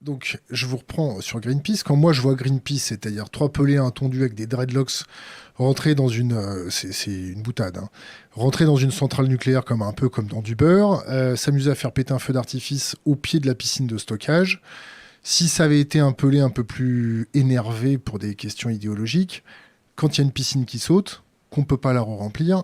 Donc, je vous reprends sur Greenpeace. Quand moi, je vois Greenpeace, c'est-à-dire 3 pelés, un tondu avec des dreadlocks, rentrer dans une... c'est une boutade, hein. Rentrer dans une centrale nucléaire comme un peu comme dans du beurre, s'amuser à faire péter un feu d'artifice au pied de la piscine de stockage. Si ça avait été un pelé un peu plus énervé pour des questions idéologiques, quand il y a une piscine qui saute, qu'on ne peut pas la remplir,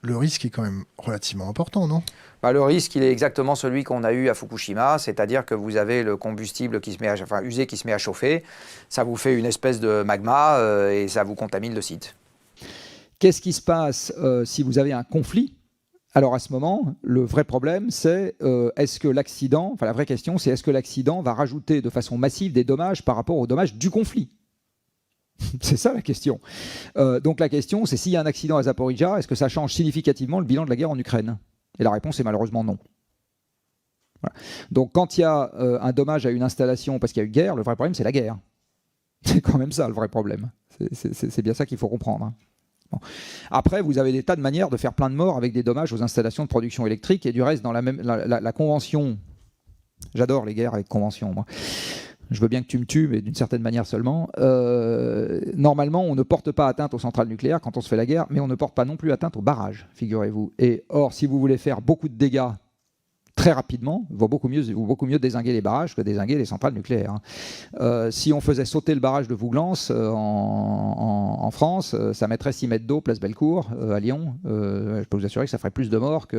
le risque est quand même relativement important, non ? Bah, le risque, il est exactement celui qu'on a eu à Fukushima, c'est-à-dire que vous avez le combustible qui se met usé qui se met à chauffer, ça vous fait une espèce de magma et ça vous contamine le site. Qu'est-ce qui se passe si vous avez un conflit ? Alors à ce moment, le vrai problème, c'est est-ce que l'accident, enfin la vraie question, c'est est-ce que l'accident va rajouter de façon massive des dommages par rapport aux dommages du conflit ? C'est ça la question. Donc la question, c'est s'il y a un accident à Zaporijjia, est-ce que ça change significativement le bilan de la guerre en Ukraine ? Et la réponse est malheureusement non. Voilà. Donc quand il y a un dommage à une installation parce qu'il y a eu guerre, le vrai problème, c'est la guerre. C'est quand même ça le vrai problème. C'est bien ça qu'il faut comprendre. Hein. Bon. Après, vous avez des tas de manières de faire plein de morts avec des dommages aux installations de production électrique. Et du reste, dans la convention, j'adore les guerres avec convention, moi. Je veux bien que tu me tues, mais d'une certaine manière seulement. Normalement, on ne porte pas atteinte aux centrales nucléaires quand on se fait la guerre, mais on ne porte pas non plus atteinte aux barrages, figurez-vous. Et or, si vous voulez faire beaucoup de dégâts très rapidement, il vaut beaucoup mieux dézinguer les barrages que dézinguer les centrales nucléaires. Hein. Si on faisait sauter le barrage de Vouglans en France, ça mettrait 6 mètres d'eau, place Bellecour, à Lyon. Je peux vous assurer que ça ferait plus de morts que